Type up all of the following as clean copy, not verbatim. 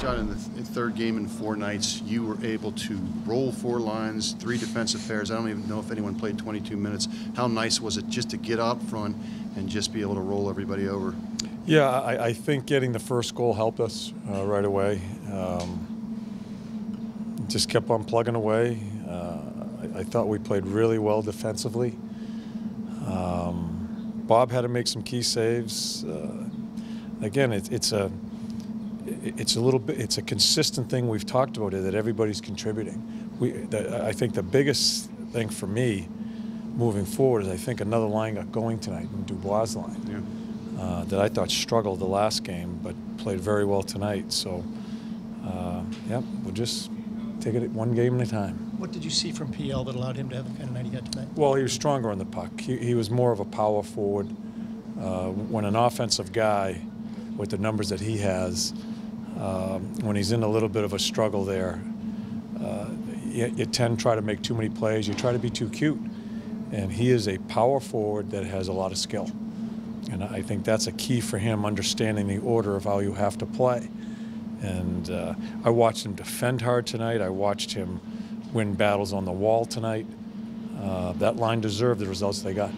John, in the third game in 4 nights, you were able to roll 4 lines, 3 defensive pairs. I don't even know if anyone played 22 minutes. How nice was it just to get out front and just be able to roll everybody over? Yeah, I think getting the first goal helped us right away. Just kept on plugging away. I thought we played really well defensively. Bob had to make some key saves. Again, it's a consistent thing we've talked about it, that everybody's contributing. I think the biggest thing for me moving forward is I think another line got going tonight, in Dubois' line, that I thought struggled the last game but played very well tonight. So, yeah, we'll just take it one game at a time. What did you see from PL that allowed him to have the kind of night he had tonight? Well, he was stronger on the puck. He was more of a power forward. When an offensive guy with the numbers that he has, when he's in a little bit of a struggle there, you tend to try to make too many plays. You try to be too cute. And he is a power forward that has a lot of skill. And I think that's a key for him, understanding the order of how you have to play. And I watched him defend hard tonight. I watched him win battles on the wall tonight. That line deserved the results they got.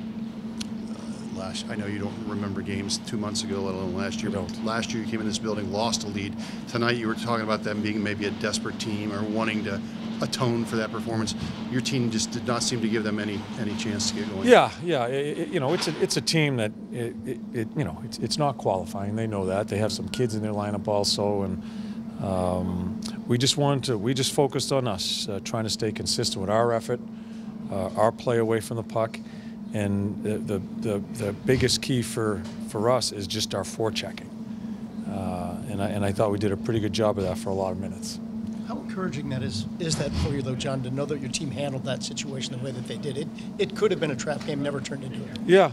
I know you don't remember games 2 months ago, let alone last year. But last year you came in this building, lost a lead. Tonight you were talking about them being maybe a desperate team or wanting to atone for that performance. Your team just did not seem to give them any chance to get going. Yeah. It's a team that it's not qualifying. They know that. They have some kids in their lineup also, and we just focused on us, trying to stay consistent with our effort, our play away from the puck. And the biggest key for us is just our forechecking. And I thought we did a pretty good job of that for a lot of minutes. How encouraging that is that for you, though, John, to know that your team handled that situation the way that they did? It could have been a trap game, never turned into it. Yeah.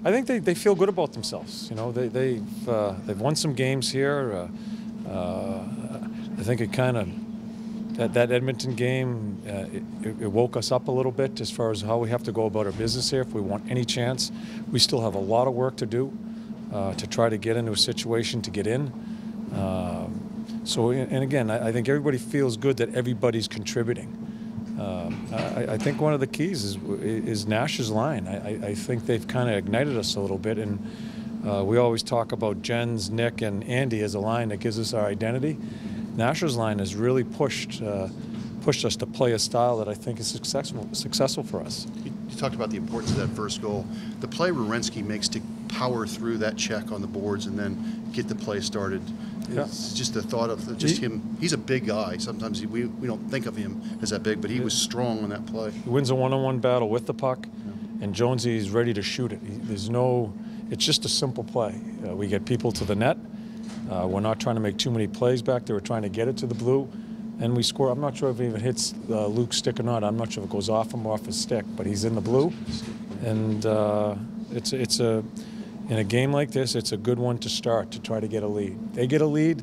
I think they feel good about themselves. You know, they've won some games here. I think it kind of that Edmonton game it woke us up a little bit as far as how we have to go about our business here. If we want any chance, we still have a lot of work to do to try to get into a situation to get in. And again, I think everybody feels good that everybody's contributing. I think one of the keys is Nash's line. I think they've kind of ignited us a little bit, and we always talk about Jens, Nick, and Andy as a line that gives us our identity. Nash's line has really pushed us to play a style that I think is successful for us. You talked about the importance of that first goal. The play Werenski makes to power through that check on the boards and then get the play started. It's just the thought of just him. He's a big guy. Sometimes we don't think of him as that big, but he was strong on that play. He wins a one-on-one battle with the puck, and Jonesy is ready to shoot it. It's just a simple play. We get people to the net. We're not trying to make too many plays back there. We're trying to get it to the blue, and we score. I'm not sure if it even hits Luke's stick or not. I'm not sure if it goes off him or off his stick, but he's in the blue. And in a game like this, it's a good one to start to try to get a lead. They get a lead,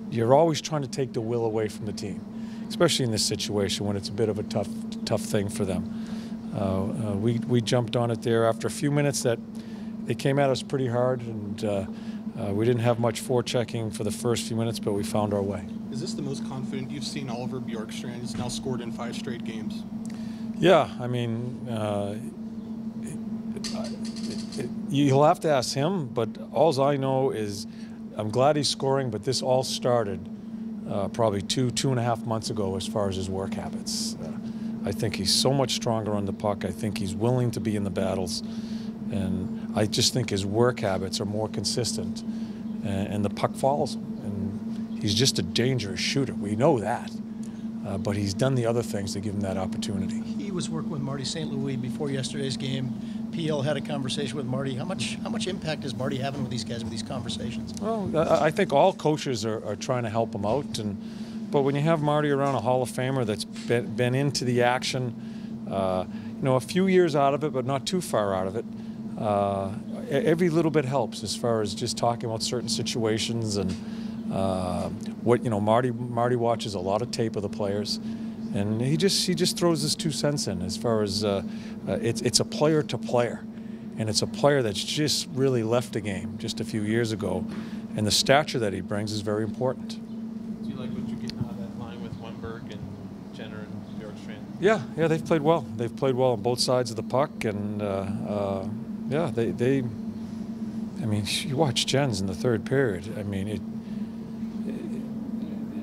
you're always trying to take the will away from the team, especially in this situation when it's a bit of a tough thing for them. We jumped on it there after a few minutes. That they came at us pretty hard, and we didn't have much forechecking for the first few minutes, but we found our way. Is this the most confident you've seen Oliver Bjorkstrand? He's now scored in 5 straight games. Yeah, I mean, you'll have to ask him, but all I know is I'm glad he's scoring, but this all started probably 2.5 months ago as far as his work habits. I think he's so much stronger on the puck. I think he's willing to be in the battles. And I just think his work habits are more consistent, and the puck follows him. And he's just a dangerous shooter. We know that. But he's done the other things to give him that opportunity. He was working with Marty St. Louis before yesterday's game. PL had a conversation with Marty. How much impact is Marty having with these guys with these conversations? Well, I think all coaches are trying to help him out. But when you have Marty around, a Hall of Famer that's been into the action, a few years out of it, but not too far out of it, every little bit helps as far as just talking about certain situations. And Marty watches a lot of tape of the players, and he just throws his 2 cents in as far as it's a player to player, and it's a player that's just really left the game just a few years ago, and the stature that he brings is very important. Do you like what you're getting out of that line with Wenberg and Jenner and Bjorkstrand? Yeah, they've played well. They've played well on both sides of the puck, and yeah, they. I mean, you watch Jens in the third period. I mean,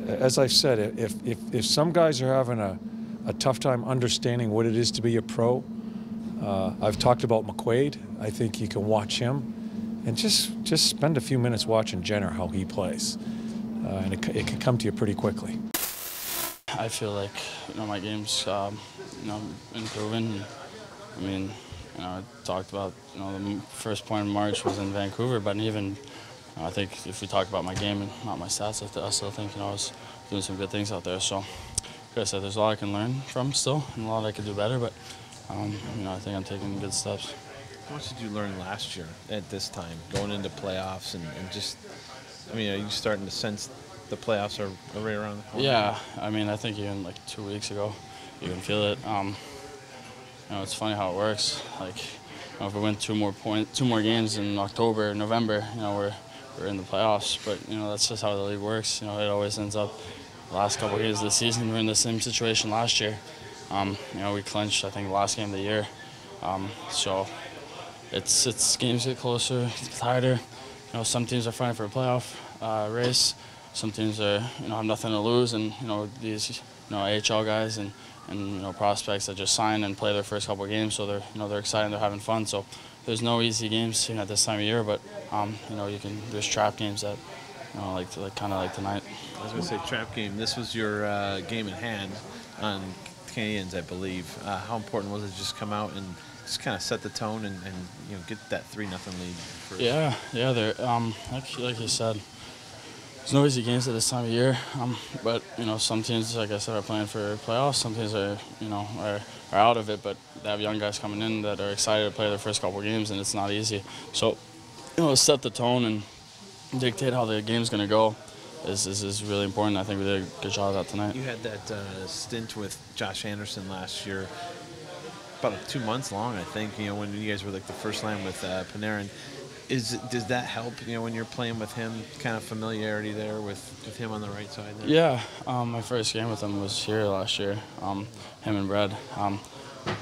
as I've said, if some guys are having a tough time understanding what it is to be a pro, I've talked about McQuaid. I think you can watch him and just spend a few minutes watching Jenner, how he plays, and it can come to you pretty quickly. I feel like my game's improving. I mean, I talked about the first point in March was in Vancouver, but even I think if we talk about my game and not my stats, I still think I was doing some good things out there. So, like I said, there's a lot I can learn from still, and a lot I could do better. But I think I'm taking good steps. How much did you learn last year at this time, going into playoffs and just? I mean, are you starting to sense the playoffs are right around the corner? Yeah, I mean, I think even like 2 weeks ago, you can feel it. It's funny how it works. Like, if we win two more games in October, November, we're in the playoffs. But that's just how the league works. It always ends up. The last couple of games of the season, we're in the same situation last year. We clinched, I think, the last game of the year. So it's games get closer, it's tighter. Some teams are fighting for a playoff race. Some teams are have nothing to lose, and these AHL guys and prospects that just sign and play their first couple of games, so they're excited, they're having fun. So there's no easy games at this time of year, but there's trap games that kind of like tonight. I was going to say trap game. This was your game in hand on Canadians, I believe. How important was it to just come out and just kind of set the tone and get that 3-0 lead first? Yeah. They're like you said. There's no easy games at this time of year, but some teams, like I said, are playing for playoffs. Some teams are out of it, but they have young guys coming in that are excited to play their first couple games, and it's not easy. So, set the tone and dictate how the game's going to go is really important. I think we did a good job of that tonight. You had that stint with Josh Anderson last year, about 2 months long, I think. When you guys were like the first line with Panarin. Does that help, when you're playing with him, kind of familiarity there with him on the right side there? Yeah, my first game with him was here last year, him and Brad.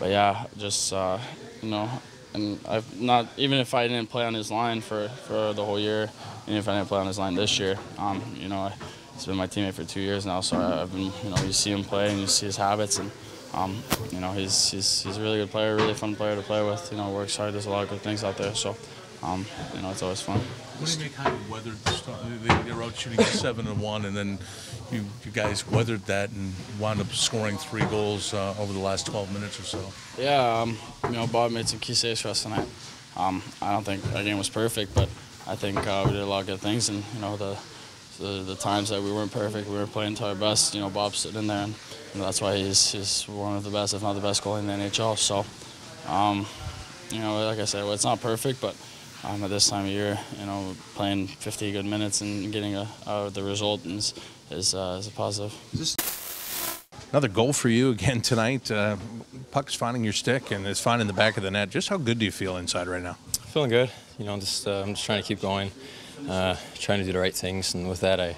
But yeah, just, and I've not, even if I didn't play on his line for the whole year, and if I didn't play on his line this year, he's been my teammate for 2 years now, so I've been, you see him play and you see his habits, and, he's a really good player, really fun player to play with, works hard, does a lot of good things out there, so. It's always fun. What do you make how you weathered the storm? They were out shooting 7-1, and then you guys weathered that and wound up scoring 3 goals over the last 12 minutes or so. Yeah, Bob made some key saves for us tonight. I don't think our game was perfect, but I think we did a lot of good things, and the times that we weren't perfect, we were playing to our best. Bob stood in there, and that's why he's one of the best, if not the best goalie in the NHL. So, like I said, it's not perfect, but. At this time of year, playing 50 good minutes and getting the result is a positive. Another goal for you again tonight. Puck's finding your stick and it's finding the back of the net. Just how good do you feel inside right now? Feeling good. I'm just trying to keep going, trying to do the right things, and with that, I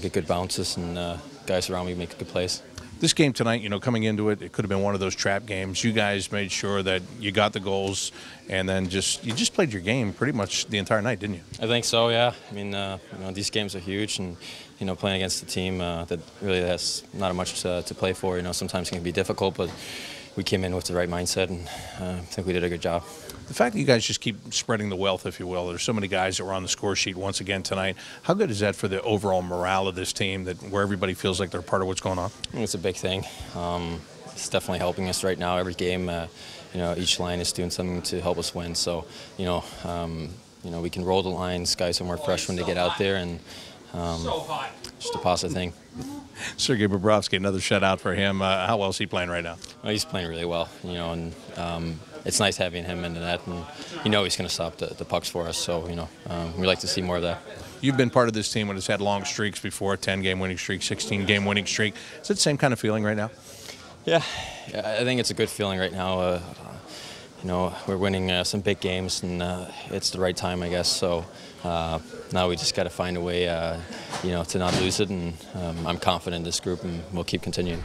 get good bounces and guys around me make good plays. This game tonight, coming into it, it could have been one of those trap games. You guys made sure that you got the goals, and then you just played your game pretty much the entire night, didn't you? I think so, yeah. I mean, these games are huge, and playing against a team that really has not much to play for. Sometimes it can be difficult, but we came in with the right mindset, and I think we did a good job. The fact that you guys just keep spreading the wealth, if you will, there's so many guys that were on the score sheet once again tonight. How good is that for the overall morale of this team, where everybody feels like they're part of what's going on? I think it's a big thing. It's definitely helping us right now. Every game, each line is doing something to help us win. So, we can roll the lines. Guys are more fresh when they get out there, and just a positive thing. Sergei Bobrovsky, another shutout for him. How well is he playing right now? Well, he's playing really well, and it's nice having him in the net, and he's going to stop the pucks for us. So, we like to see more of that. You've been part of this team when it's had long streaks before, 10-game winning streak, 16-game winning streak. Is it the same kind of feeling right now? Yeah, I think it's a good feeling right now. you know, we're winning some big games, and it's the right time, I guess. So now we just got to find a way, you know, to not lose it. And I'm confident in this group, and we'll keep continuing.